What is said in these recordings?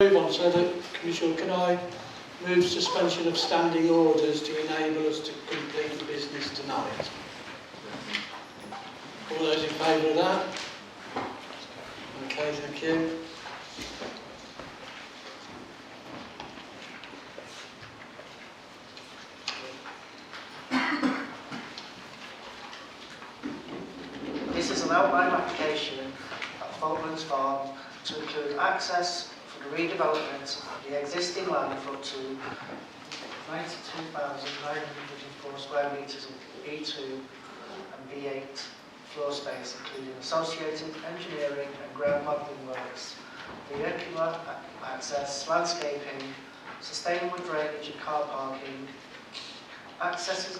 Move on so that, Commissioner, can I move suspension of standing orders to enable us to complete the business tonight? All those in favour of that? Okay, thank you. This is an outline application at Faultland Farm to include access for the redevelopment of the existing land for up to 92,954 square metres of B2 and B8 floor space, including associated engineering and ground modelling works, vehicular access, landscaping, sustainable drainage and car parking. Access is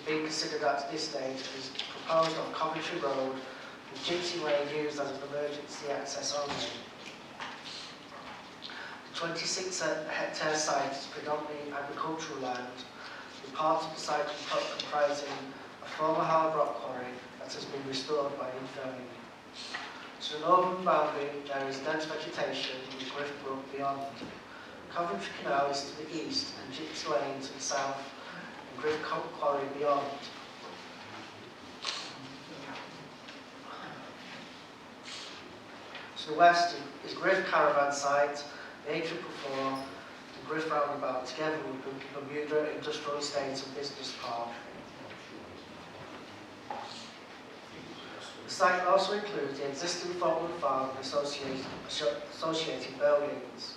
being considered at this stage as proposed on Coventry Road, with Gypsy Lane used as an emergency access only. The 26-hectare site is predominantly agricultural land, with part of the site comprising a former hard rock quarry that has been restored by infilling. To the northern boundary there is dense vegetation with Griff Brook beyond. Coventry Canal is to the east and Gypsy Lane to the south, and Griff Quarry beyond. To the west is Griff Caravan Site, the A444, and Griff Roundabout, together with Bermuda Industrial Estate and Business Park. The site also includes the existing Faultland Farm and associated buildings.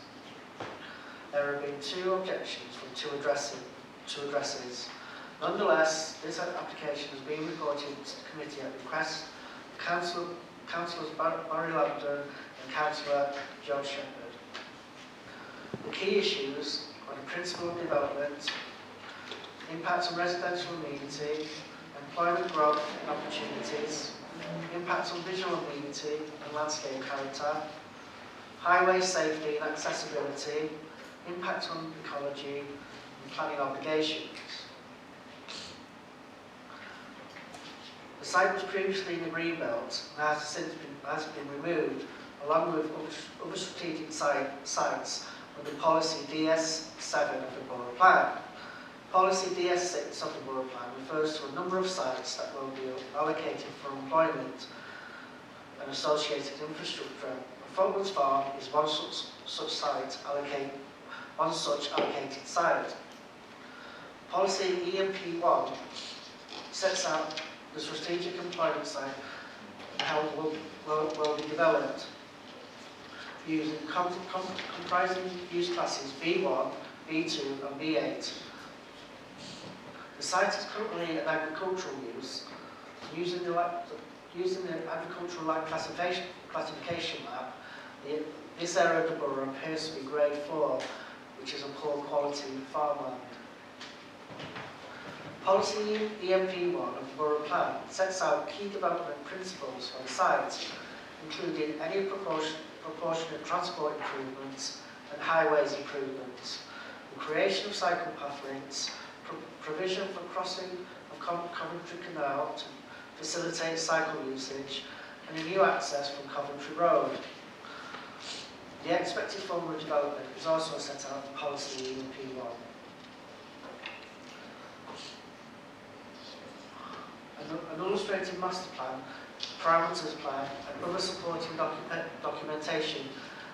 There have been two objections from two addresses. Nonetheless, this application has been reported to the committee at the request of Councillors Barry Lambden and Councillor John Shepherd. The key issues are the principle of development, impacts on residential amenity, employment growth and opportunities, impacts on visual amenity and landscape character, highway safety and accessibility, impact on ecology and planning obligations. The site was previously in the greenbelt and has since been removed, along with other strategic sites under Policy DS7 of the Borough Plan. Policy DS6 of the Borough Plan refers to a number of sites that will be allocated for employment and associated infrastructure. Faultlands Farm is one such allocated site. Policy EMP1 sets out the strategic employment site and how it will be developed, using comprising use classes B1, B2 and B8. The site is currently an agricultural use. Using the agricultural land classification map, this area of the borough appears to be grade 4, which is a poor quality farmland. Policy EMP1 of the Borough Plan sets out key development principles for the site, including any proportionate transport improvements and highways improvements, the creation of cycle path links, provision for crossing of Coventry Canal to facilitate cycle usage, and a new access from Coventry Road. The expected form of development is also set out in Policy EMP1. An illustrated master plan, parameters plan and other supporting documentation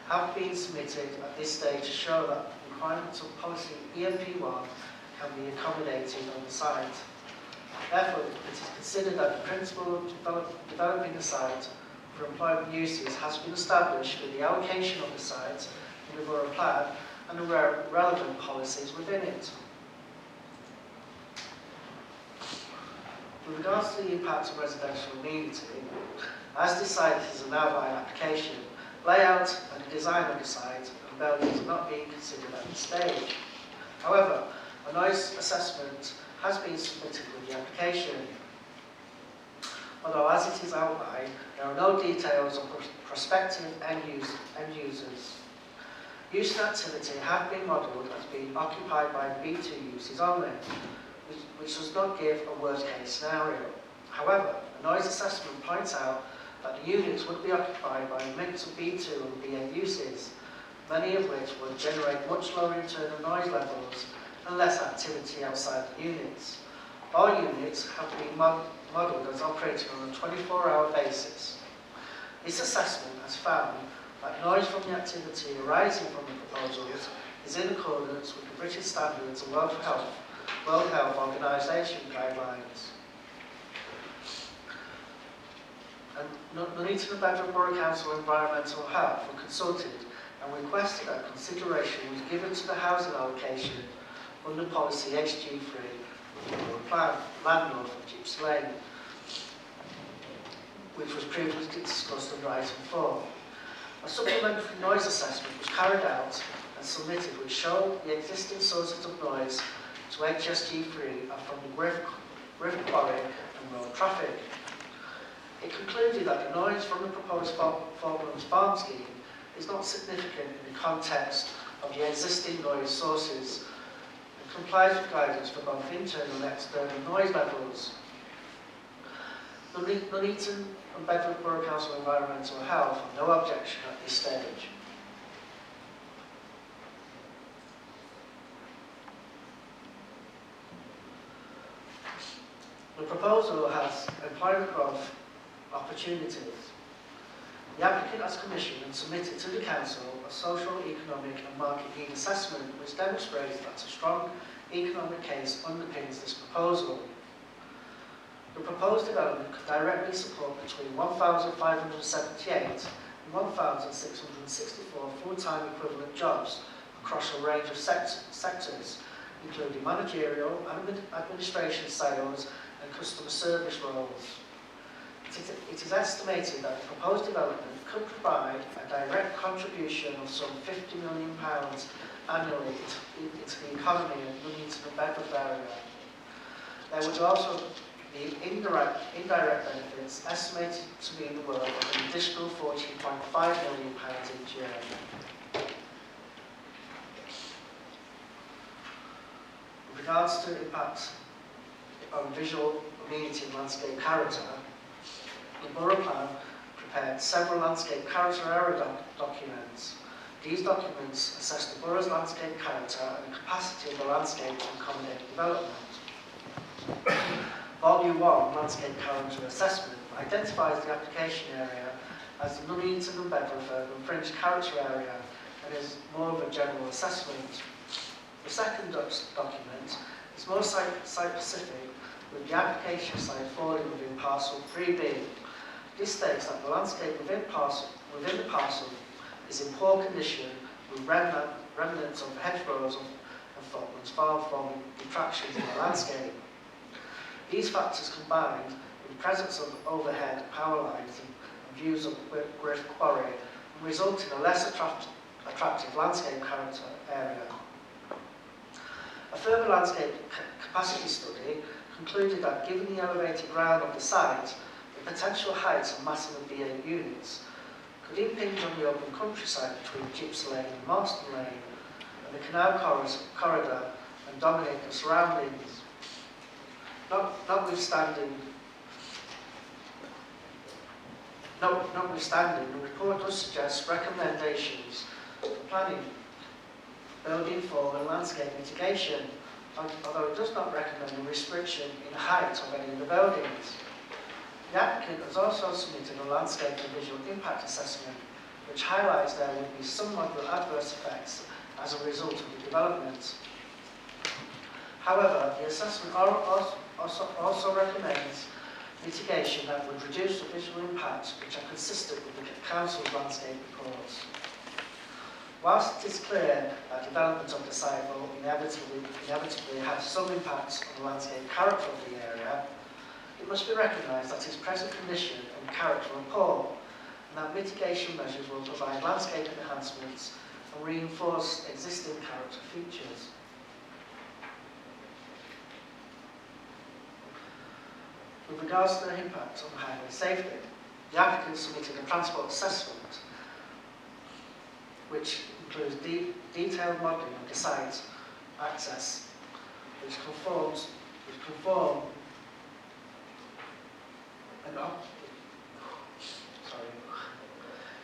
have been submitted at this stage to show that the requirements of Policy EMP1 can be accommodated on the site. Therefore, it is considered that the principle of developing the site for employment uses has been established with the allocation of the site in the Borough Plan and the relevant policies within it. With regards to the impact on residential amenity, as this site is an outline application, layout and design of the site and buildings are not being considered at this stage. However, a noise assessment has been submitted with the application. Although as it is outlined, there are no details on prospective end users. Use and activity have been modelled as being occupied by B2 uses only, which does not give a worst case scenario. However, a noise assessment points out that the units would be occupied by a mix of B2 and B8 uses, many of which would generate much lower internal noise levels and less activity outside the units. All units have been modelled as operating on a 24-hour basis. This assessment has found that noise from the activity arising from the proposals is in accordance with the British Standards and World Health Organisation guidelines. And Nuneaton and Bedford Borough Council Environmental Health were consulted and requested that consideration was given to the housing allocation under policy HG3 of the Borough Plan, landlord of Gypsy Lane, which was previously discussed under item 4. A supplementary noise assessment was carried out and submitted which showed the existing sources of noise to HSG3 are from the Griff Quarry and road traffic. It concluded that the noise from the proposed Faultland farm scheme is not significant in the context of the existing noise sources and complies with guidance for both internal and external noise levels. Nuneaton and Bedford Borough Council Environmental Health have no objection at this stage. The proposal has employment growth opportunities. The applicant has commissioned and submitted to the Council a social, economic and market need assessment which demonstrates that a strong economic case underpins this proposal. The proposed development could directly support between 1,578 and 1,664 full-time equivalent jobs across a range of sectors, including managerial, administration, sales and customer service roles. It is estimated that the proposed development could provide a direct contribution of some £50 million annually into the economy of the Nuneaton and Bedford area. There would also be indirect benefits estimated to be in the worth of an additional £14.5 million each year. With regards to impact on visual, amenity and landscape character, the Borough Plan prepared several landscape character area documents. These documents assess the borough's landscape character and the capacity of the landscape to accommodate development. Volume 1, Landscape Character Assessment, identifies the application area as the Nuneaton and Bedford and Fringe Character Area and is more of a general assessment. The second document is more site-specific, with the application site falling within Parcel 3B. This states that the landscape within the parcel is in poor condition with remnants of hedgerows and Faultland's farm forming detractions in the landscape. These factors combined with the presence of overhead power lines and views of Griff Quarry result in a less attractive landscape character area. A further landscape capacity study concluded that given the elevated ground of the site, the potential heights and mass of the B8 units could impinge on the open countryside between Gypsy Lane and Marston Lane and the canal corridor and dominate the surroundings. Notwithstanding, the report does suggest recommendations for planning, building form and landscape mitigation, although it does not recommend a restriction in height of any of the buildings. The applicant has also submitted a landscape and visual impact assessment which highlights there would be some moderate adverse effects as a result of the development. However, the assessment also recommends mitigation that would reduce the visual impacts which are consistent with the Council's landscape reports. Whilst it is clear that development of the site will inevitably have some impacts on the landscape character of the area, it must be recognised that its present condition and character are poor, and that mitigation measures will provide landscape enhancements and reinforce existing character features. With regards to the impact on highway safety, the applicant submitted a transport assessment which includes detailed modelling of the site access, which conform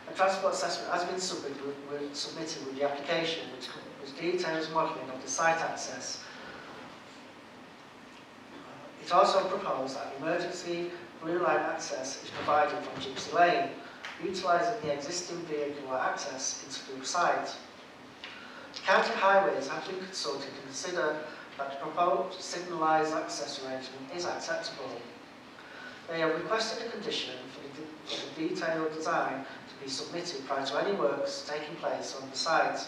A transport assessment has been submitted with the application, which details modelling of the site access. It also proposed that emergency blue line access is provided from Gypsy Lane, utilising the existing vehicular access into the site. County Highways have been consulted to consider that the proposed signalised access arrangement is acceptable. They have requested a condition for the detailed design to be submitted prior to any works taking place on the site,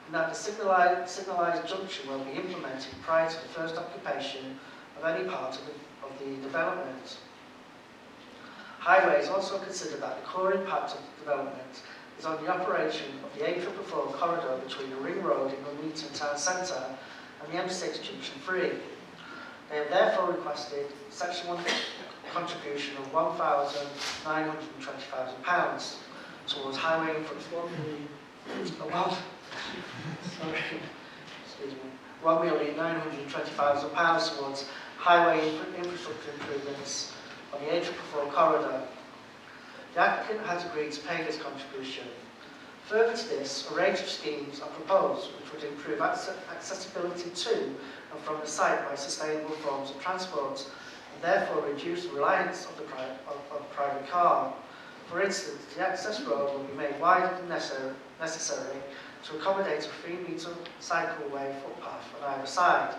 and that the signalised junction will be implemented prior to the first occupation of any part of the development. Highways also consider that the core impact of the development is on the operation of the A444 corridor between the Ring Road in Nuneaton Town Centre and the M6 Junction 3. They have therefore requested Section 1 contribution of £1,920,000 towards highway infrastructure. £1,920,000 towards highway infrastructure improvements on the A444 corridor. The applicant has agreed to pay this contribution. Further to this, a range of schemes are proposed which would improve accessibility to and from the site by sustainable forms of transport, and therefore reduce the reliance of the private car. For instance, the access road will be made wider than necessary to accommodate a 3-metre cycleway footpath on either side,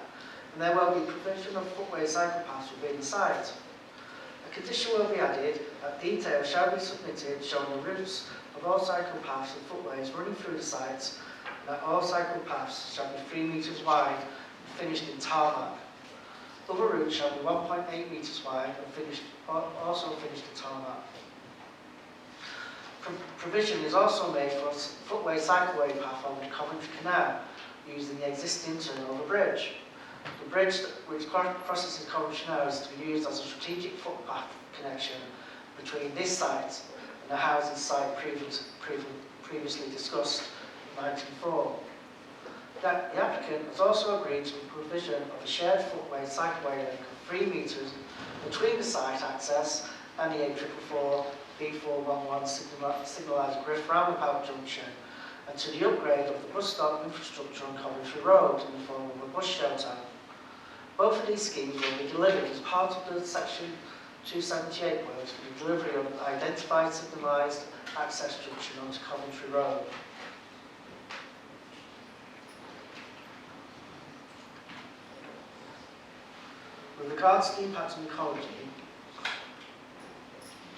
and there will be provision of footway cycle paths within the site. A condition will be added that details shall be submitted showing the routes of all cycle paths and footways running through the site, and that all cycle paths shall be 3 metres wide and finished in tarmac. Other routes shall be 1.8 metres wide and also finished in tarmac. Provision is also made for a footway cycleway path over the Coventry Canal using the existing turnover bridge. The bridge which crosses the Coventry Canal is to be used as a strategic footpath connection between this site and the housing site previously discussed in 1904. The applicant has also agreed to the provision of a shared footway cycleway link of 3 metres between the site access and the A444 B411 signalised Griff roundabout junction, and to the upgrade of the bus stop infrastructure on Coventry Road in the form of a bus shelter. Both of these schemes will be delivered as part of the Section 278 works for the delivery of identified signalised access junction onto Coventry Road. With regards to the impact on ecology,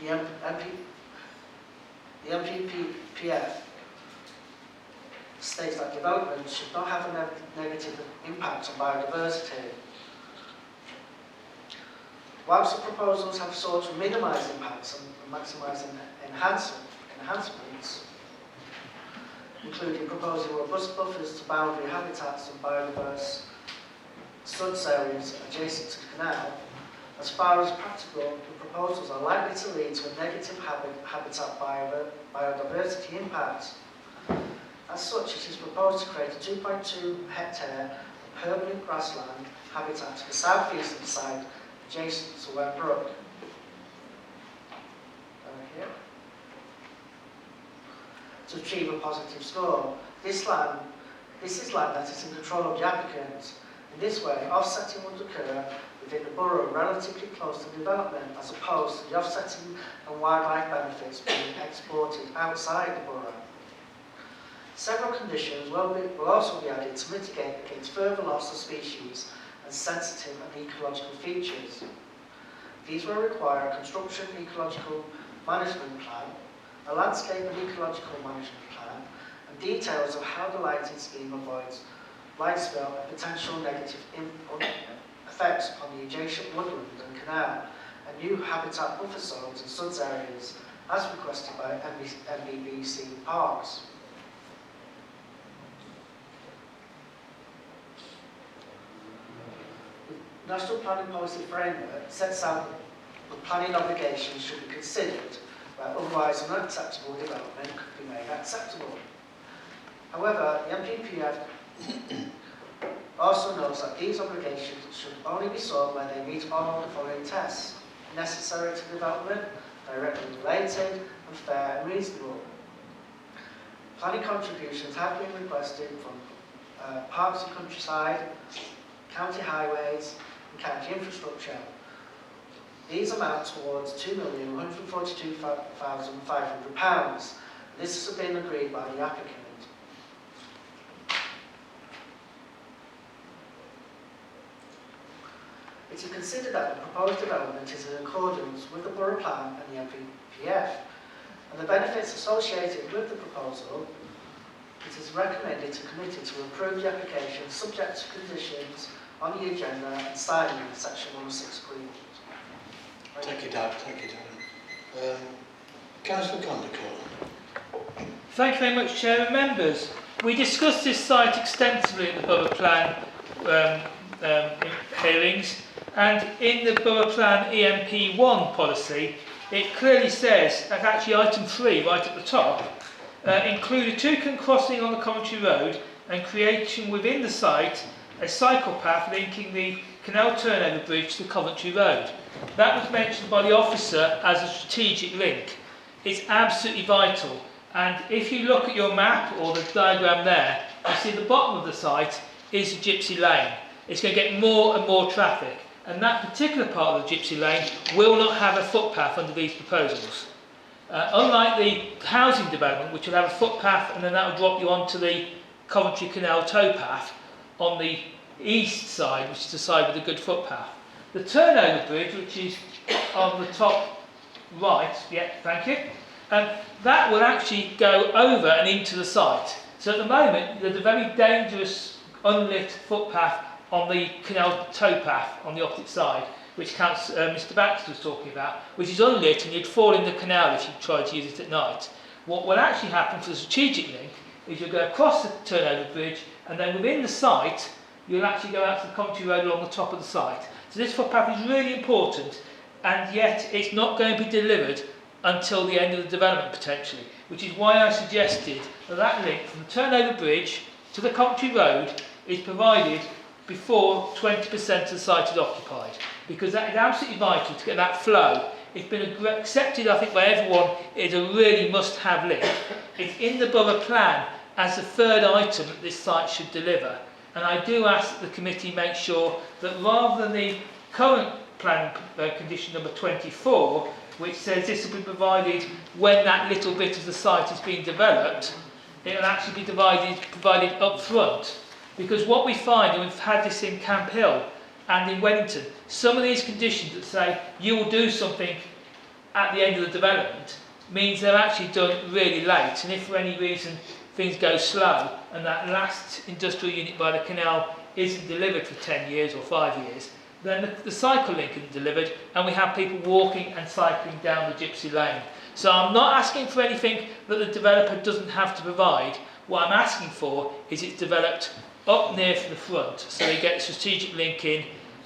the MPPF states that development should not have a negative impact on biodiversity. Whilst the proposals have sought to minimise impacts and maximise enhancements, including proposing robust buffers to boundary habitats and biodiverse suds areas adjacent to the canal, as far as practical, the proposals are likely to lead to a negative habitat biodiversity impact. As such, it is proposed to create a 2.2 hectare permanent grassland habitat to the south-east of the site, adjacent to Webb Brook. Here. To achieve a positive score, this is land that is in control of the applicant. In this way, offsetting would occur within the borough relatively close to development, as opposed to the offsetting and wildlife benefits being exported outside the borough. Several conditions will also be added to mitigate against further loss of species and sensitive and ecological features. These will require a construction ecological management plan, a landscape and ecological management plan, and details of how the lighting scheme avoids light spill and potential negative effects upon the adjacent woodland and canal, and new habitat buffer zones and suds areas, as requested by MBBC Parks. The National Planning Policy Framework sets out that planning obligations should be considered where otherwise unacceptable development could be made acceptable. However, the MPPF also notes that these obligations should only be sought where they meet all of the following tests: necessary to development, directly related, and and fair and reasonable. Planning contributions have been requested from parks and countryside, county highways and county infrastructure. These amount towards £2,142,500. This has been agreed by the applicant. It is considered that the proposed development is in accordance with the Borough Plan and the NPPF, and the benefits associated with the proposal. It is recommended to committee to approve the application subject to conditions on the agenda and signing the Section 106 agreement. Thank you, Dan. Councillor Condacott. Thank you very much, Chair and members. We discussed this site extensively at the Borough Plan hearings, and in the Borough Plan EMP1 policy, it clearly says, and actually item 3 right at the top, include a toucan crossing on the Coventry Road and creation within the site a cycle path linking the canal turnover bridge to Coventry Road. That was mentioned by the officer as a strategic link. It's absolutely vital, and if you look at your map or the diagram there, you see the bottom of the site is a gypsy lane. It's going to get more and more traffic, and that particular part of the gypsy lane will not have a footpath under these proposals. Unlike the housing development, which will have a footpath and then that will drop you onto the Coventry Canal towpath on the east side, which is the side with a good footpath. The turnover bridge, which is on the top right, thank you, that will actually go over and into the site. So at the moment, there's a very dangerous unlit footpath on the canal towpath on the opposite side, which Mr. Baxter was talking about, which is unlit and you'd fall in the canal if you tried to use it at night. What will actually happen for the strategic link is you'll go across the turnover bridge, and then within the site, you'll actually go out to the Coventry Road along the top of the site. So this footpath is really important, and yet it's not going to be delivered until the end of the development potentially, which is why I suggested that that link from the turnover bridge to the Coventry Road is provided before 20% of the site is occupied, because that is absolutely vital to get that flow. It's been accepted, I think, by everyone. It's a really must-have link. It's in the Borough Plan as the third item that this site should deliver. And I do ask that the committee make sure that rather than the current plan condition number 24, which says this will be provided when that little bit of the site is being developed, it will actually be provided up front. Because what we find, and we've had this in Camp Hill and in Wellington, some of these conditions that say you will do something at the end of the development means they're actually done really late, and if for any reason things go slow and that last industrial unit by the canal isn't delivered for 10 years or 5 years, then the cycle link isn't delivered and we have people walking and cycling down the gypsy lane. So I'm not asking for anything that the developer doesn't have to provide. What I'm asking for is it's developed up near from the front, so they get the strategic link in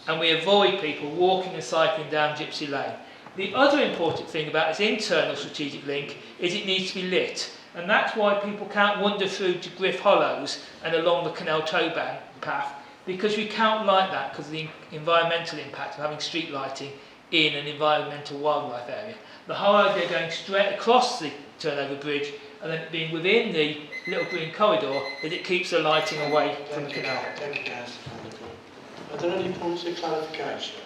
and we avoid people walking and cycling down Gypsy Lane. The other important thing about this internal strategic link is it needs to be lit, and that's why people can't wander through to Griff Hollows and along the canal towbank path, because we can't like that because of the environmental impact of having street lighting in an environmental wildlife area. The whole idea going straight across the turnover bridge and then being within the little green corridor is it keeps the lighting away from the canal. Thank you, Councillor. Are there any points of clarification?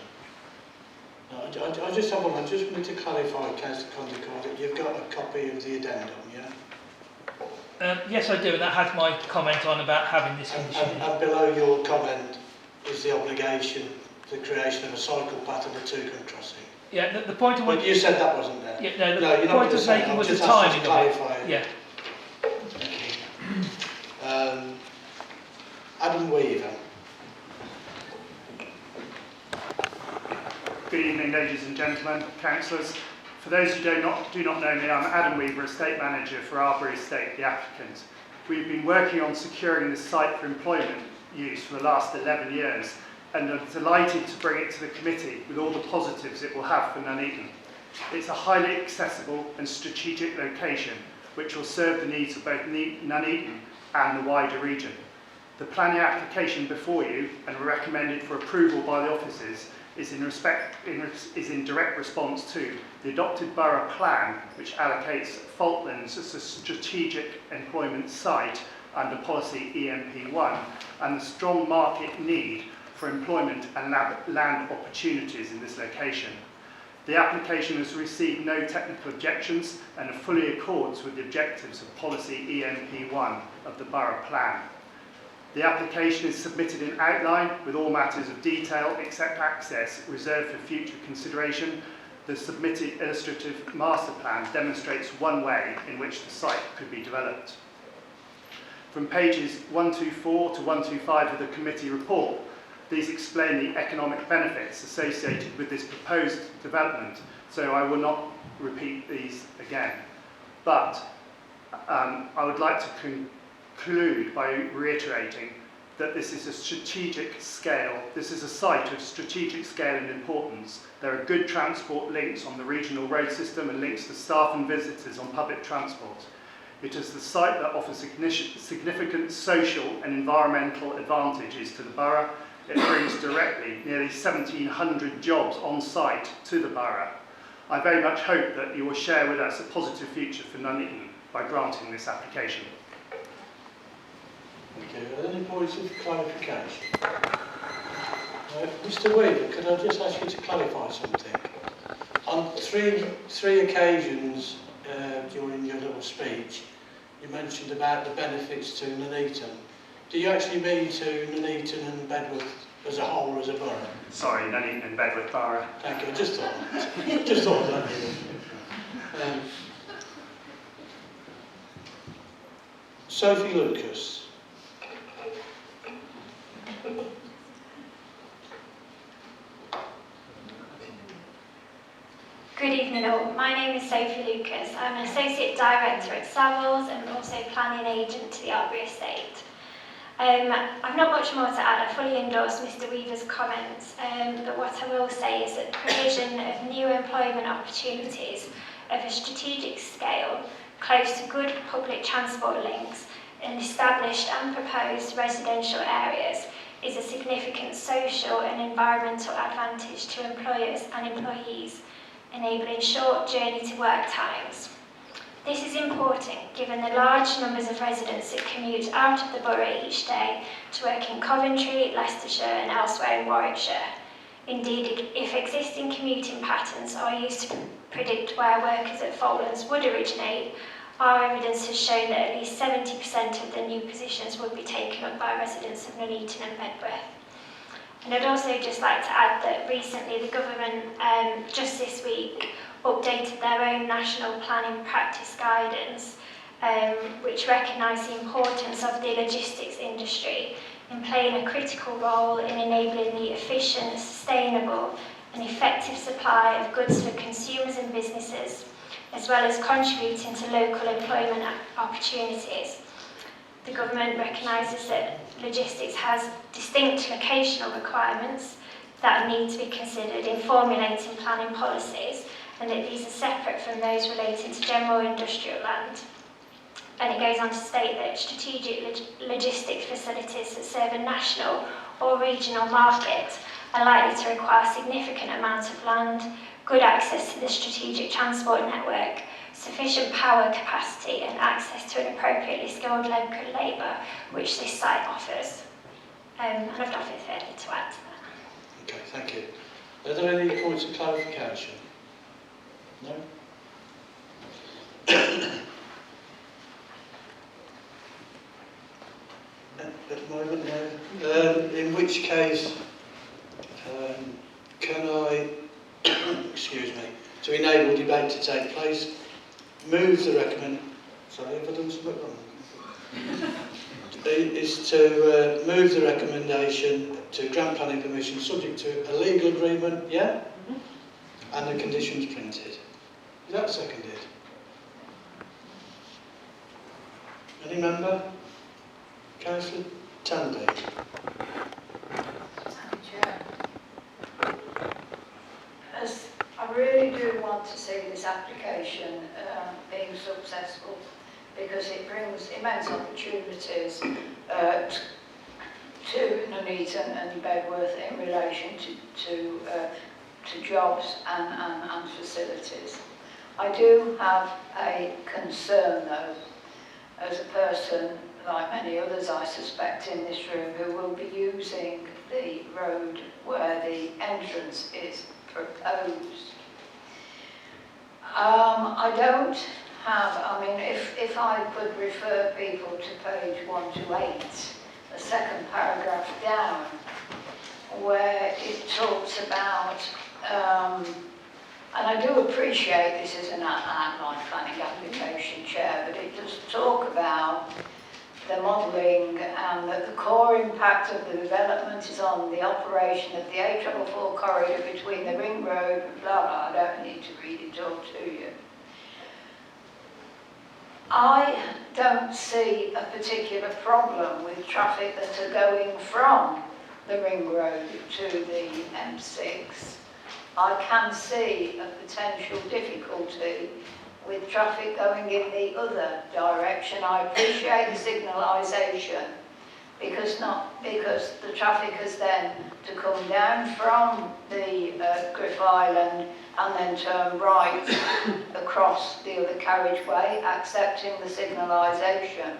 No, I just have one. I just wanted to clarify, Councillor Condacott, that you've got a copy of the addendum, yeah? Yes, I do, and that has my comment on about having this condition. And below your comment is the obligation, the creation of a cycle path and a toucan crossing. Yeah, the point of what you said that wasn't there. Yeah, no, the point of making was the timing of it. Yeah. Adam Weaver. Good evening, ladies and gentlemen, councillors. For those who do not know me, I'm Adam Weaver, Estate Manager for Arbury Estate, the applicant. We've been working on securing this site for employment use for the last 11 years, and are delighted to bring it to the committee with all the positives it will have for Nuneaton. It's a highly accessible and strategic location which will serve the needs of both Nuneaton and the wider region. The planning application before you, and recommended for approval by the officers, is in direct response to the adopted borough plan, which allocates Faultlands as a strategic employment site under policy EMP1, and the strong market need for employment and land opportunities in this location. The application has received no technical objections and fully accords with the objectives of policy EMP1 of the borough plan. The application is submitted in outline with all matters of detail except access reserved for future consideration. The submitted illustrative master plan demonstrates one way in which the site could be developed. From pages 124 to 125 of the committee report, these explain the economic benefits associated with this proposed development, so I will not repeat these again. But I would like to conclude by reiterating that this is a strategic scale. This is a site of strategic scale and importance. There are good transport links on the regional road system and links to staff and visitors on public transport. It is the site that offers significant social and environmental advantages to the borough. It brings directly nearly 1,700 jobs on site to the borough. I very much hope that you will share with us a positive future for Nuneaton by granting this application. Thank you. Are there any points of clarification? Mr. Weaver, could I just ask you to clarify something? On three occasions during your little speech, you mentioned about the benefits to Nuneaton. Do you actually mean to Nuneaton and Bedworth as a whole, as a borough? Sorry, Nuneaton and Bedworth borough. Thank you. I just thought that. Sophie Lucas. Good evening all. My name is Sophie Lucas. I'm an Associate Director at Savills and also Planning Agent to the Arbury Estate. I've not much more to add. I fully endorse Mr Weaver's comments, but what I will say is that the provision of new employment opportunities of a strategic scale, close to good public transport links and established and proposed residential areas is a significant social and environmental advantage to employers and employees, enabling short journey to work times. This is important given the large numbers of residents that commute out of the borough each day to work in Coventry, Leicestershire and elsewhere in Warwickshire. Indeed, if existing commuting patterns are used to predict where workers at Faultlands would originate, our evidence has shown that at least 70% of the new positions would be taken up by residents of Nuneaton and Bedworth. And I'd also just like to add that recently the government, just this week, updated their own national planning practice guidance, which recognised the importance of the logistics industry in playing a critical role in enabling the efficient, sustainable and effective supply of goods for consumers and businesses, as well as contributing to local employment opportunities. The government recognises that logistics has distinct locational requirements that need to be considered in formulating planning policies, and that these are separate from those relating to general industrial land. And it goes on to state that strategic logistics facilities that serve a national or regional market are likely to require significant amounts of land, good access to the strategic transport network, sufficient power capacity and access to an appropriately skilled local labour, which this site offers. And I've nothing further to add to that. Okay, thank you. Are there any points of clarification? No? At the moment, no. In which case, can I, excuse me, to enable debate to take place, move the sorry, have I done something wrong? Is to move the recommendation to grant planning permission subject to a legal agreement, yeah? And the conditions printed. Is that seconded? Any member? Councillor Tandy. As I really do want to see this application being successful, because it brings immense opportunities to Nuneaton and Bedworth in relation to jobs and facilities. I do have a concern though, as a person like many others I suspect in this room who will be using the road where the entrance is proposed. I don't have, I mean, if I could refer people to page 128, the second paragraph down, where it talks about, and I do appreciate this is an outline planning application, Chair, but it does talk about the modelling and that the core impact of the development is on the operation of the A444 corridor between the Ring Road and blah blah. I don't need to read it all to you. I don't see a particular problem with traffic that are going from the Ring Road to the M6. I can see a potential difficulty with traffic going in the other direction. I appreciate the signalisation because the traffic has then to come down from the Griff Island and then turn right across the other carriageway, accepting the signalisation.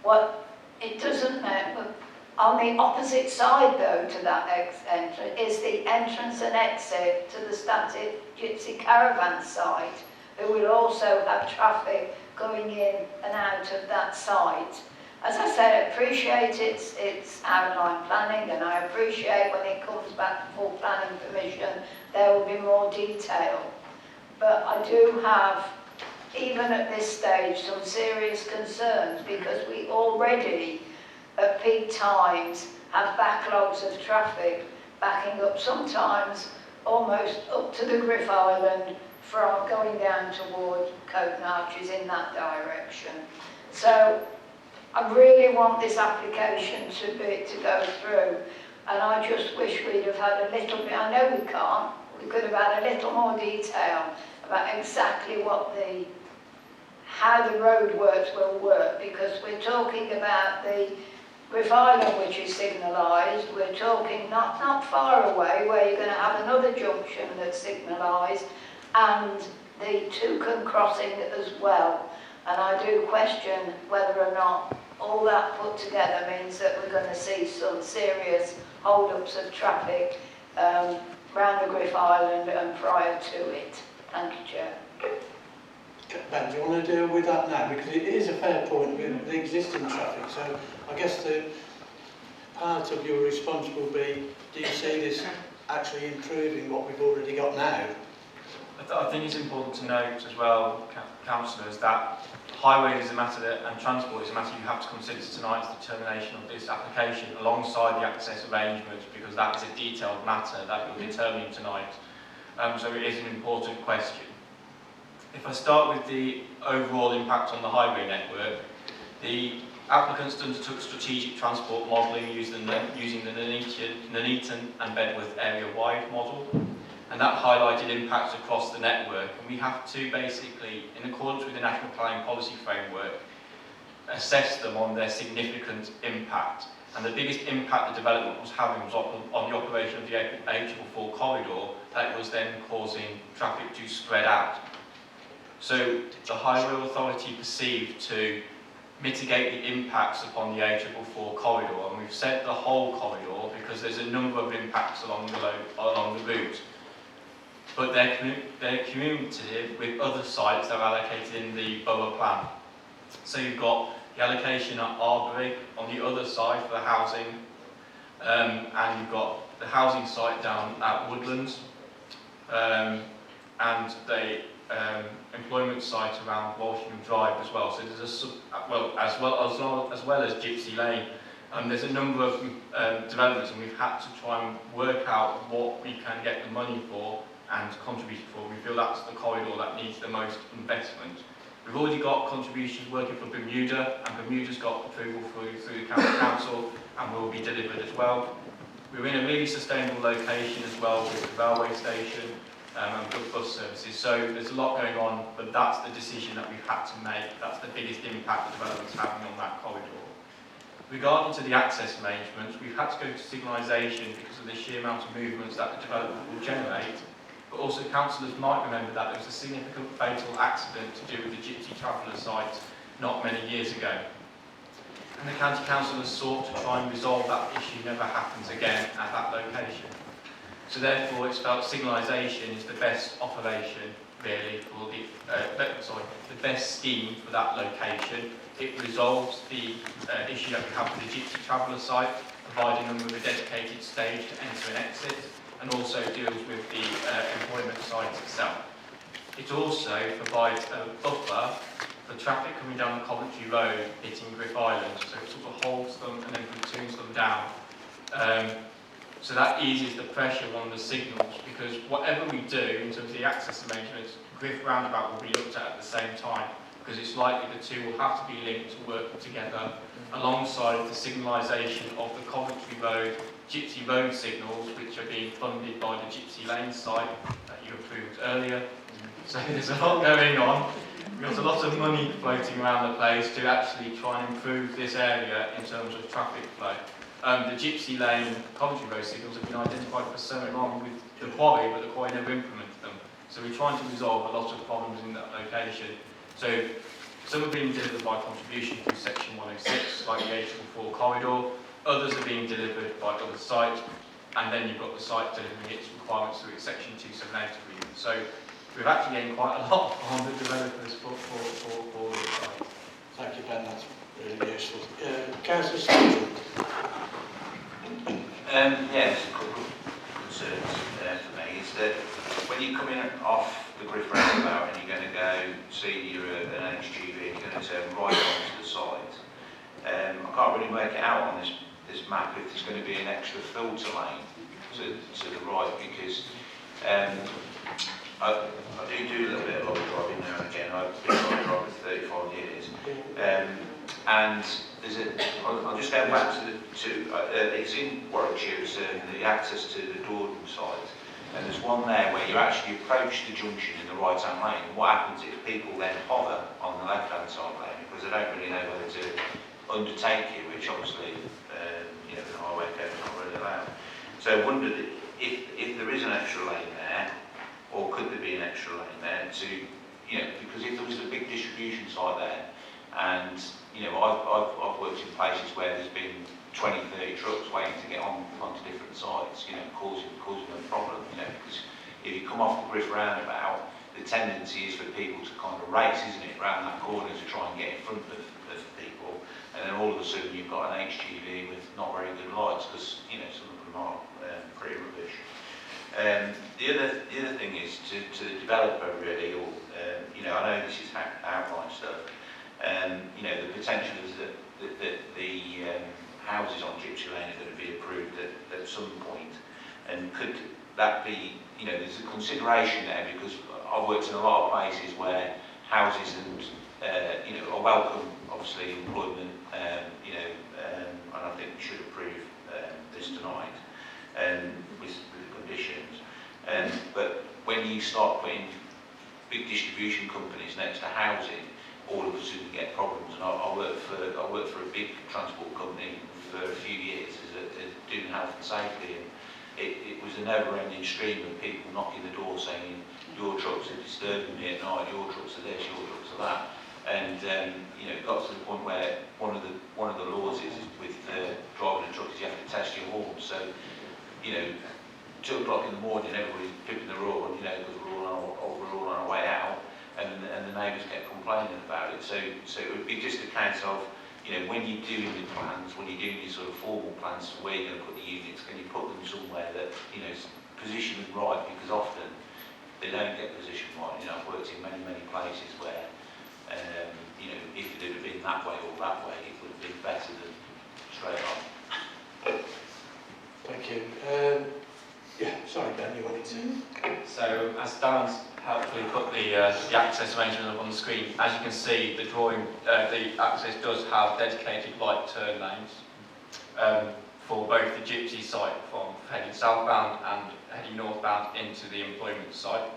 What it doesn't matter, on the opposite side though to that entrance is the entrance and exit to the static gypsy caravan site, who will also have traffic going in and out of that site. As I said, I appreciate its outline planning, and I appreciate when it comes back for full planning permission, there will be more detail. But I do have, even at this stage, some serious concerns because we already, at peak times, have backlogs of traffic backing up sometimes almost up to the Griff Island from going down toward Coton Arches in that direction. So I really want this application to go through, and I just wish we'd have had a little bit, I know we can't, we could have had a little more detail about exactly what how the road works will work, because we're talking about the Griff Island, which is signalised. We're talking not far away where you're going to have another junction that's signalised, and the Toucan crossing as well. And I do question whether or not all that put together means that we're going to see some serious hold-ups of traffic around the Griff Island and prior to it. Thank you, Chair. Ben, do you want to deal with that now? Because it is a fair point with the existing traffic. So I guess the part of your response will be, do you see this actually improving what we've already got now? I think it's important to note as well, councillors, that highway is a matter and transport is a matter you have to consider tonight's determination of this application alongside the access arrangements, because that is a detailed matter that you're determining tonight. So it is an important question. If I start with the overall impact on the highway network, the applicants undertook strategic transport modelling using the Nuneaton and Bedworth area-wide model, and that highlighted impacts across the network. And we have to basically, in accordance with the National Planning Policy Framework, assess them on their significant impact. And the biggest impact the development was having was on the operation of the A444 corridor, that was then causing traffic to spread out. So the Highway Authority perceived to mitigate the impacts upon the A444 corridor, and we've said the whole corridor because there's a number of impacts along the route. But they're communicative with other sites that are allocated in the borough plan. So you've got the allocation at Arbury on the other side for the housing, and you've got the housing site down at Woodlands, and the employment site around Walsham Drive as well. So there's as well as Gypsy Lane. There's a number of developments, and we've had to try and work out what we can get the money for and contribute for. We feel that's the corridor that needs the most investment. We've already got contributions working for Bermuda, and Bermuda's got approval through the council and will be delivered as well. We're in a really sustainable location as well with the railway station and good bus services. So there's a lot going on, but that's the decision that we've had to make. That's the biggest impact the development's having on that corridor. Regarding to the access arrangements, we've had to go to signalisation because of the sheer amount of movements that the development will generate. But also councillors might remember that there was a significant fatal accident to do with the Gypsy Traveller site not many years ago. And the county council has sought to try and resolve that issue never happens again at that location. So therefore it's felt signalisation is the best operation really for the best scheme for that location. It resolves the issue that we have with the Gypsy Traveller site, providing them with a dedicated stage to enter and exit, and also deals with the employment site itself. It also provides a buffer for traffic coming down the Coventry Road hitting Griff Island, so it sort of holds them and then platoons them down. So that eases the pressure on the signals, because whatever we do in terms of the access arrangements, Griff Roundabout will be looked at the same time, because it's likely the two will have to be linked to work together alongside the signalisation of the Coventry Road, Gypsy Road signals, which are being funded by the Gypsy Lane site that you approved earlier. So there's a lot going on. There's a lot of money floating around the place to actually try and improve this area in terms of traffic flow. The Gypsy Lane and Coventry Road signals have been identified for so long with the quarry, but the quarry never implemented them. So we're trying to resolve a lot of problems in that location. So some are being delivered by contribution through section 106, like the A44 corridor. Others are being delivered by other sites, and then you've got the site delivering its requirements through its section 278 agreement. So we've actually gained quite a lot on the developers for the site. Thank you, Ben, that's really useful. Councillor Stephen. Yes, a couple of concerns for me is that when you're coming off the Griff Roundabout and you're going to go see an HGV, you're going to turn right onto the site. I can't really work it out on this map if there's going to be an extra filter lane to the right, because I do a little bit of lorry driving now and again. I've been a lorry driver for 35 years. And there's I'll just go back to it's in Warwickshire, it's the access to the Dordon site, and there's one there where you actually approach the junction in the right-hand lane, and what happens is people then hover on the left-hand side lane because they don't really know whether to undertake it, which obviously the highway code is not really allowed. So I wondered if there is an extra lane there, or could there be an extra lane there to, because if there was a big distribution site there, and I've worked in places where there's been 20, 30 trucks waiting to get onto different sites, causing them a problem, because if you come off the Griff Roundabout, the tendency is for people to kind of race, isn't it, around that corner to try and get in front of people, and then all of a sudden you've got an HGV with not very good lights, because some of them are pretty rubbish. The other thing is to the developer really, or I know this is outline stuff. The potential is that the houses on Gypsy Lane are going to be approved at some point, and could that be, there's a consideration there, because I've worked in a lot of places where houses and are welcome, obviously, employment, and I think we should approve this tonight, with the conditions. But when you start putting big distribution companies next to housing, all of a sudden you get problems. And I worked for a big transport company for a few years as doing health and safety, and it was a never-ending stream of people knocking the door saying, your trucks are disturbing me at night, your trucks are this, your trucks are that. And it got to the point where one of the laws is with driving a truck is you have to test your horn. So 2 o'clock in the morning, everybody's pipping the horn, because we're all on our way out, and the neighbours kept complaining about it. So it would be just a case of, when you're doing your plans, when you're doing your sort of formal plans for where you're going to put the units, can you put them somewhere that, position them right, because often they don't get positioned right. I've worked in many places where, if it had been that way or that way, it would have been better than straight on. Thank you. Sorry, Ben, you wanted to? So, as Darren's helpfully put the access arrangement up on the screen, as you can see, the drawing, the access does have dedicated light turn lanes for both the Gypsy site from heading southbound and heading northbound into the employment site.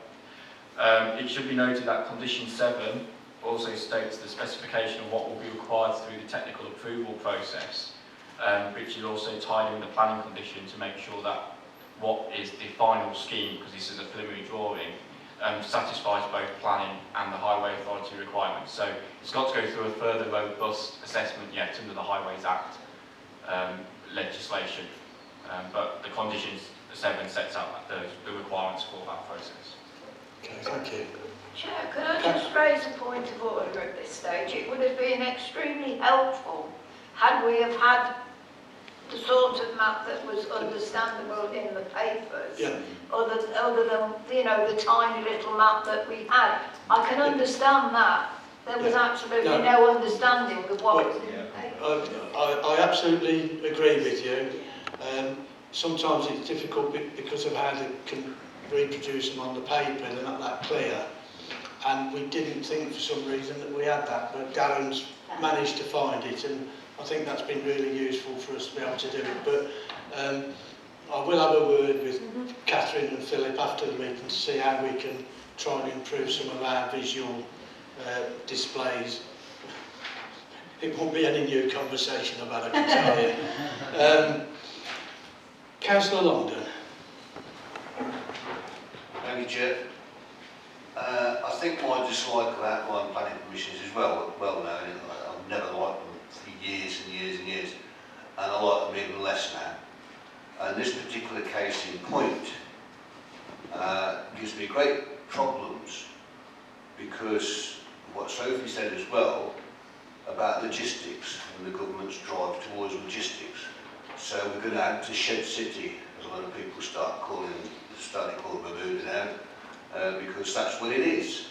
It should be noted that condition 7 also states the specification of what will be required through the technical approval process. which is also tied in with the planning condition to make sure that what is the final scheme, because this is a preliminary drawing, satisfies both planning and the Highway Authority requirements. So it's got to go through a further robust assessment yet under the Highways Act legislation. But the conditions 7 sets out the requirements for that process. Okay, thank you. Chair, could I just raise a point of order at this stage? It would have been extremely helpful had we have had the sort of map that was understandable in the papers, Yeah. other than, you know, the tiny little map that we had. I can understand that. There was absolutely no understanding of what was in the paper. I absolutely agree with you. Sometimes it's difficult because of how they can reproduce them on the paper, they're not that clear. And we didn't think for some reason that we had that, but Darren's managed to find it, and I think that's been really useful for us to be able to do it. But I will have a word with Catherine and Philip after the meeting to see how we can try and improve some of our visual displays. It won't be any new conversation about it, I can tell you. Councillor Longden. Thank you, Chair. I think my dislike of outline planning permissions is well known. I've never liked them for years and years and years, and I like them even less now. And this particular case in point gives me great problems because what Sophie said as well about logistics and the government's drive towards logistics. So we're going to add to Shed City, as a lot of people started calling Bermuda now, because that's what it is.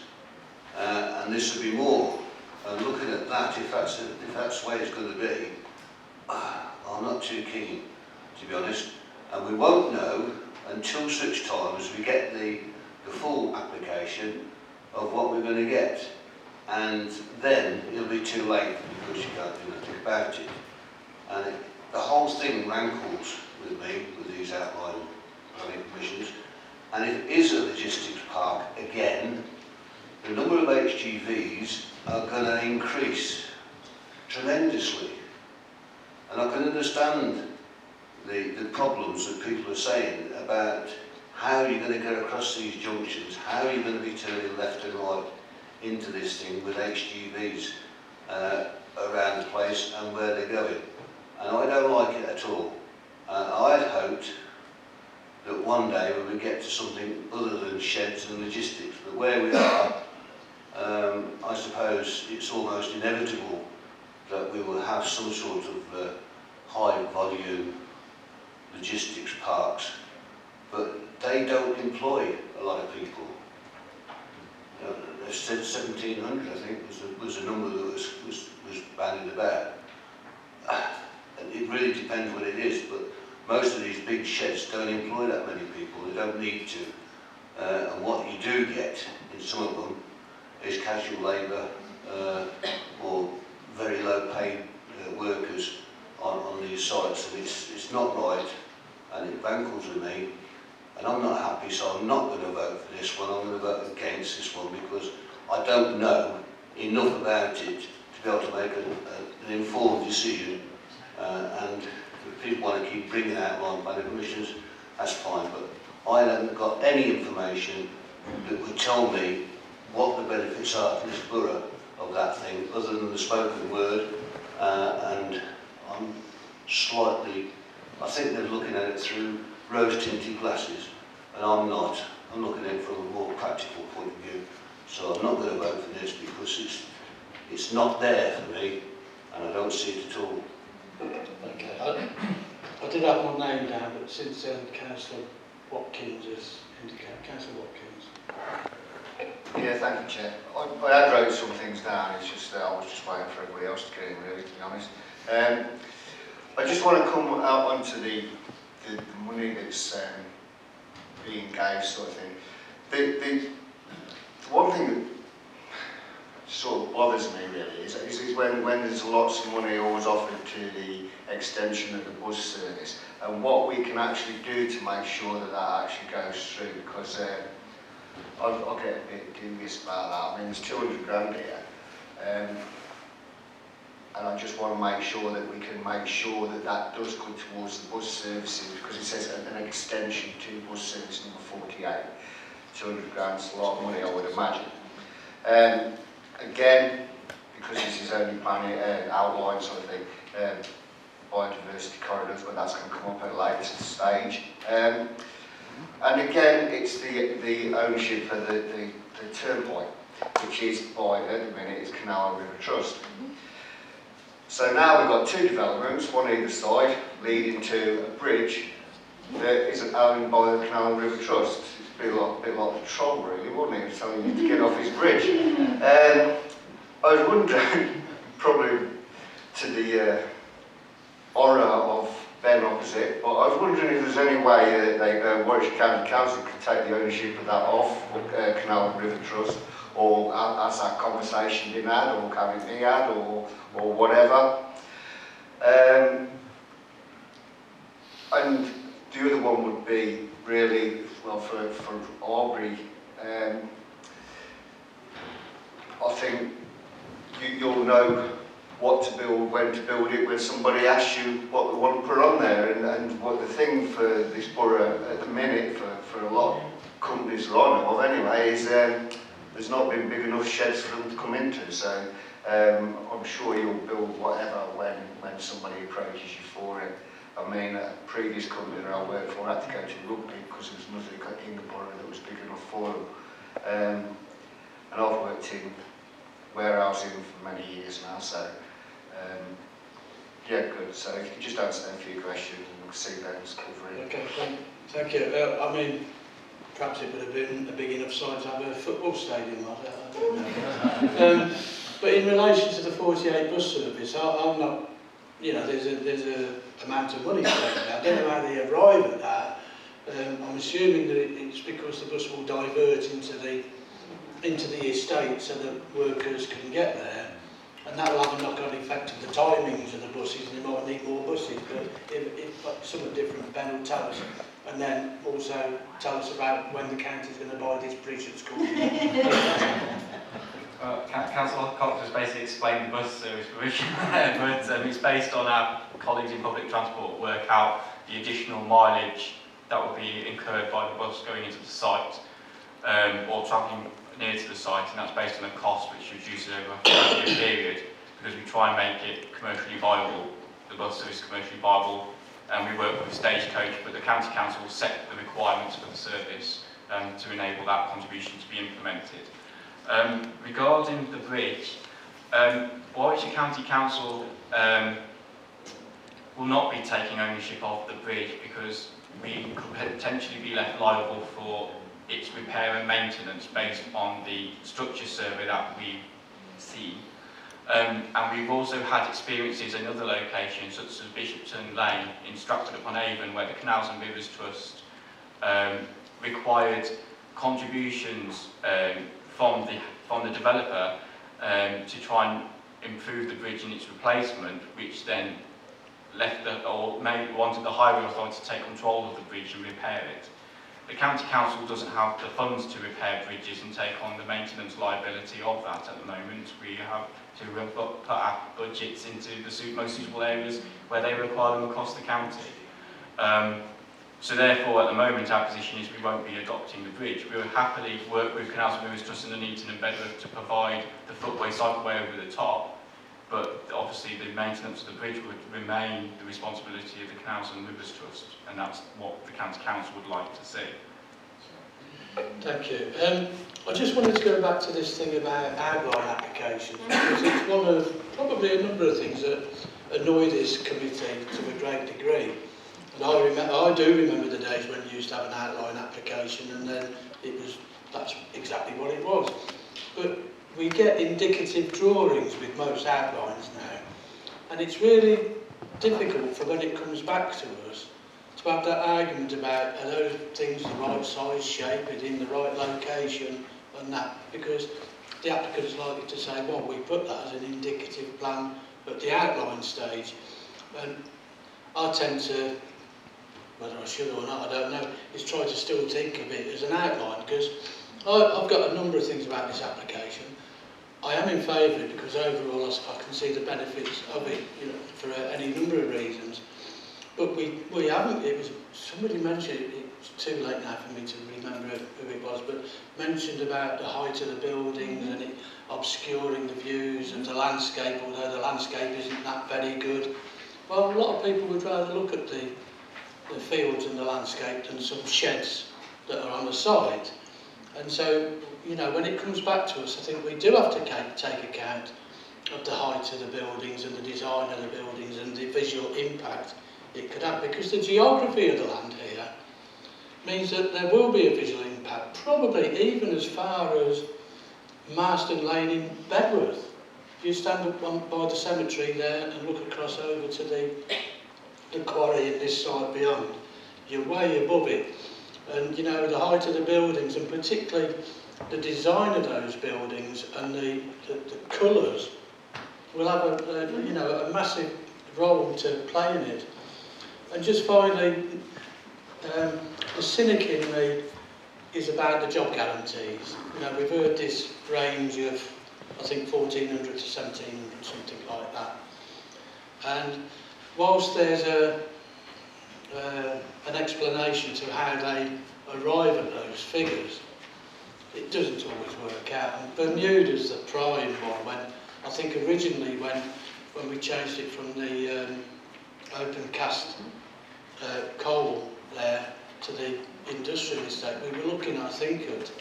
And this will be more. And looking at that, if that's the way it's going to be, I'm not too keen, to be honest. And we won't know until such time as we get the full application of what we're going to get. And then it'll be too late because you can't do nothing about it. And the whole thing rankles with me, with these outline planning permissions. And if it is a logistics park, again, the number of HGVs are going to increase tremendously. And I can understand the problems that people are saying about how you're going to get across these junctions, how you're going to be turning left and right into this thing with HGVs around the place and where they're going. And I don't like it at all. I'd hoped that one day we would get to something other than sheds and logistics. But where we are, I suppose it's almost inevitable that we will have some sort of high volume logistics parks, but they don't employ a lot of people. They said 1,700, I think, was the number that was bandied about. And it really depends what it is, but most of these big sheds don't employ that many people. They don't need to. And what you do get in some of them is casual labour or very low paid workers on these sites, and it's not right, and it rankles with me, and I'm not happy, so I'm not going to vote for this one. I'm going to vote against this one because I don't know enough about it to be able to make an informed decision. And if people want to keep bringing out line planning permissions, that's fine, but I haven't got any information that would tell me what the benefits are for this borough of that thing, other than the spoken word, and I'm slightly, I think they're looking at it through rose-tinted glasses, and I'm not. I'm looking at it from a more practical point of view, so I'm not going to vote for this because it's not there for me, and I don't see it at all. Okay, I did have my name down, but since then Councillor Watkins has indicated. Councillor Watkins. Yeah, thank you, Chair. I had wrote some things down, it's just that I was just waiting for everybody else to get in, really, to be honest. I just want to come out onto the money that's being engaged, sort of thing. The one thing that sort of bothers me really is when there's lots of money always offered to the extension of the bus service, and what we can actually do to make sure that that actually goes through, because I'll get a bit dubious about that. I mean, there's 200 grand here. and I just want to make sure that we can make sure that that does go towards the bus services, because it says an extension to bus service number 48. 200 grand's a lot of money, I would imagine. Again, because this is only planning outline sort of thing, biodiversity corridors, but that's going to come up at a later stage. And again, it's the ownership of the turnpike, which is by, at the minute, is Canal and River Trust. So now we've got two developments, one either side, leading to a bridge that isn't owned by the Canal and River Trust. It's a bit like the troll, really, wasn't it? Telling you to get off his bridge. I was wondering, probably to the honour of Ben opposite, but I was wondering if there's any way that Warwickshire County Council could take the ownership of that off Canal and River Trust, or has that conversation been had, or can it be had, or whatever. And the other one would be really, well, for Aubrey, I think you'll know what to build, when to build it, when somebody asks you what they want to put on there. And what the thing for this borough at the minute, for a lot of companies that I know of anyway, is there's not been big enough sheds for them to come into. So I'm sure you'll build whatever when somebody approaches you for it. I mean, a previous company that I worked for had to go to Rugby because there was nothing in the borough that was big enough for them. And I've worked in warehousing for many years now, so yeah, good. So if you could just answer them a few questions and we'll see Ben's covering. Okay, thank you. I mean, perhaps it would have been a big enough size to have a football stadium, I don't know. But in relation to the 48 bus service, I'm not, you know, there's a amount of money spent there. I don't know how they arrive at that. I'm assuming that it's because the bus will divert into the estate so that workers can get there, and that will have a knock-on effect of the timings of the buses, and they might need more buses. But if something different, Ben will tell us, and then also tell us about when the county's going to buy this bridge at school. Councillor Cox has basically explained the bus service provision, but it's based on our colleagues in public transport work out the additional mileage that will be incurred by the bus going into the site or travelling near to the site, and that's based on a cost which reduces over a 5-year period, because we try and make it commercially viable, the bus service commercially viable, and we work with the Stagecoach, but the County Council will set the requirements for the service to enable that contribution to be implemented. Regarding the bridge, Warwickshire County Council will not be taking ownership of the bridge because we could potentially be left liable for its repair and maintenance based on the structure survey that we see. And we've also had experiences in other locations such as Bishopton Lane in Stratford-upon-Avon, where the Canals and Rivers Trust required contributions from the developer to try and improve the bridge and its replacement, which then wanted the highway authority to take control of the bridge and repair it. The County Council doesn't have the funds to repair bridges and take on the maintenance liability of that at the moment. We have to put our budgets into the most suitable areas where they require them across the county. So therefore, at the moment, our position is we won't be adopting the bridge. We will happily work with Canals and Rivers Trust and the Nuneaton and Bedworth to provide the footway cycleway over the top, but obviously the maintenance of the bridge would remain the responsibility of the Canals and Rivers Trust, and that's what the County Council would like to see. Thank you. I just wanted to go back to this thing about outline applications, because it's one of probably a number of things that annoy this committee to a great degree. And I do remember the days when you used to have an outline application, and then that's exactly what it was. But we get indicative drawings with most outlines now, and it's really difficult for when it comes back to us to have that argument about are those things the right size, shape, is in the right location and that, because the applicant's likely to say, well, we put that as an indicative plan at the outline stage. And I tend to, whether I should or not, I don't know, is try to still think of it as an outline, because I've got a number of things about this application. I am in favour of it because overall I can see the benefits of it, you know, for any number of reasons. But we haven't, it was, somebody mentioned it, it's too late now for me to remember who it was, but mentioned about the height of the buildings and it obscuring the views of the landscape, although the landscape isn't that very good. Well, a lot of people would rather look at the fields and the landscape than some sheds that are on the site. And so, you know, when it comes back to us, I think we do have to take account of the height of the buildings and the design of the buildings and the visual impact it could have, because the geography of the land here means that there will be a visual impact, probably even as far as Marston Lane in Bedworth. If you stand up by the cemetery there and look across over to the quarry in this side beyond, you're way above it. And you know, the height of the buildings and particularly the design of those buildings and the colours will have a massive role to play in it. And just finally, the cynic in me is about the job guarantees. You know, we've heard this range of, I think, 1,400 to 1,700, something like that. And whilst there's an explanation to how they arrive at those figures, it doesn't always work out. And Bermuda's the prime one. When I think originally when we changed it from the open cast coal there to the industrial estate, we were looking, I think, at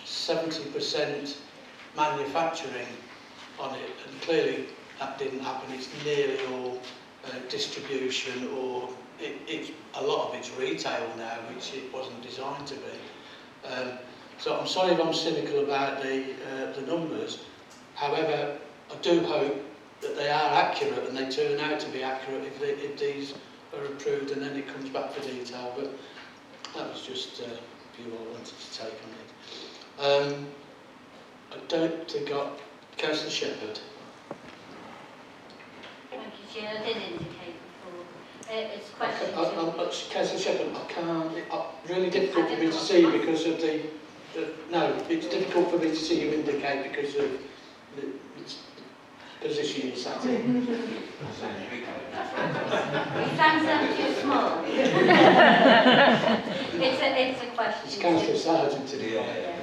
70% manufacturing on it, and clearly that didn't happen. It's nearly all distribution, or it's a lot of it's retail now, which it wasn't designed to be. So I'm sorry if I'm cynical about the numbers. However, I do hope that they are accurate and they turn out to be accurate if these are approved and then it comes back for detail. But that was just a view I wanted to take on it. I don't think Councillor Shepherd. Thank you, Chair. I did indicate before. It's a question. Councillor Shepherd, it's really difficult for me to see because of the. No, it's difficult for me to see you indicate because of the position you sat in. You sound too small. It's a question. It's Councillor Sargent today.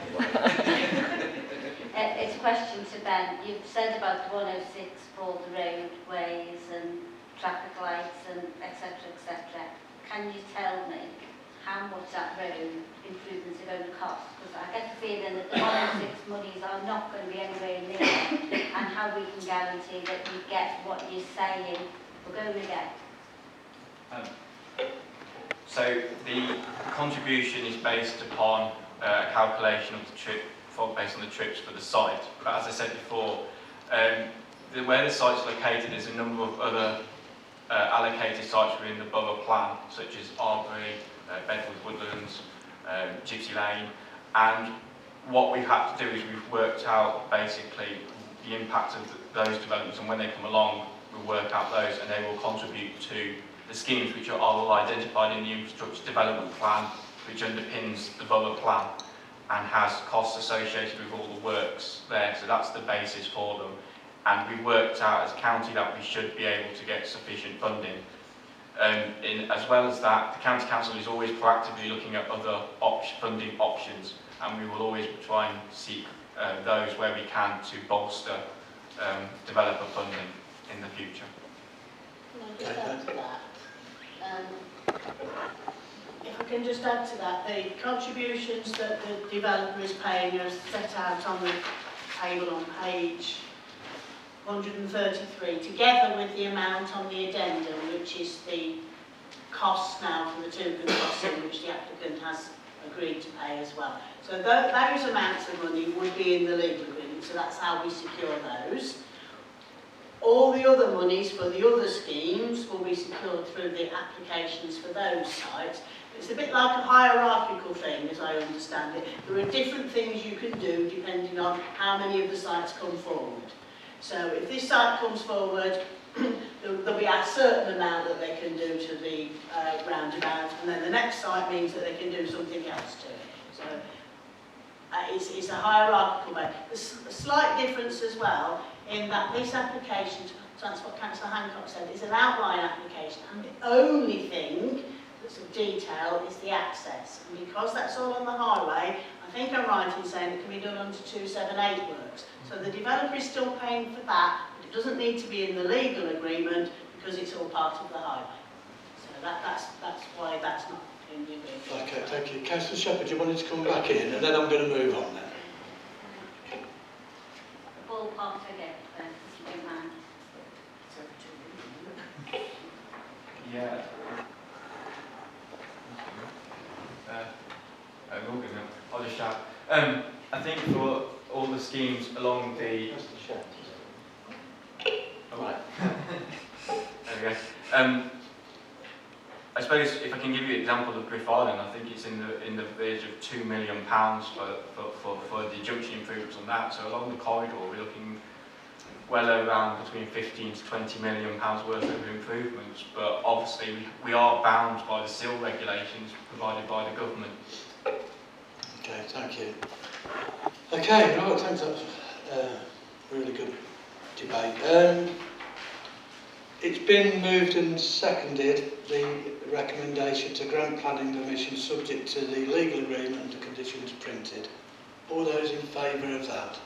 It's a question to Ben. You've said about 106 for all the roadways and traffic lights and etc. etc. Can you tell me how much that road improvements are going to cost? Because I get the feeling that the 106 monies are not going to be anywhere near, and how we can guarantee that we get what you're saying we're going to get. So the contribution is based upon a calculation of the trip, based on the trips for the site. But as I said before, where the site's located, there's a number of other allocated sites within the borough plan, such as Arbury, Bedworth Woodlands, Gypsy Lane, and what we've had to do is we've worked out basically the impact of those developments, and when they come along, we'll work out those, and they will contribute to the schemes which are all identified in the infrastructure development plan, which underpins the borough plan and has costs associated with all the works there. So that's the basis for them. And we've worked out as a county that we should be able to get sufficient funding. As well as that, the County Council is always proactively looking at other funding options, and we will always try and seek those where we can to bolster developer funding in the future. Can I just add to that? If I can just add to that, the contributions that the developer is paying are set out on the table on page 133, together with the amount on the addendum, which is the cost now for the Toucan crossing, which the applicant has agreed to pay as well. So those amounts of money would be in the legal agreement, so that's how we secure those. All the other monies for the other schemes will be secured through the applications for those sites. It's a bit like a hierarchical thing, as I understand it. There are different things you can do depending on how many of the sites come forward. So if this site comes forward, there'll be a certain amount that they can do to the roundabout, and then the next site means that they can do something else to it. So It's a hierarchical way. There's a slight difference as well in that this application, that's what Councillor Hancock said, is an outline application, and the only thing that's of detail is the access. And because that's all on the highway, I think I'm right in saying it can be done under 278 works. So the developer is still paying for that, but it doesn't need to be in the legal agreement because it's all part of the highway. So that's why that's not in the agreement. Okay, thank you. Councillor Shepherd, you wanted to come back in, and then I'm going to move on then. A ballpark figure, if you don't mind. Yeah. Morgan, I'll just shout. I think for all the schemes along the... Oh, right. There we go. I suppose if I can give you an example of Faultland, I think it's in the verge of £2 million for the junction improvements on that. So along the corridor, we're looking well around between 15 to 20 million pounds worth of improvements. But obviously, we are bound by the SIL regulations provided by the government. Okay, thank you. Okay, right, thanks. That's really good debate. It's been moved and seconded, the recommendation to grant planning permission subject to the legal agreement and the conditions printed. All those in favour of that?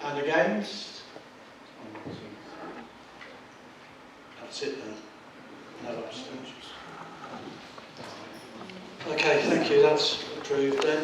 And against? That's it then. No abstentions. Okay, thank you. That's approved then.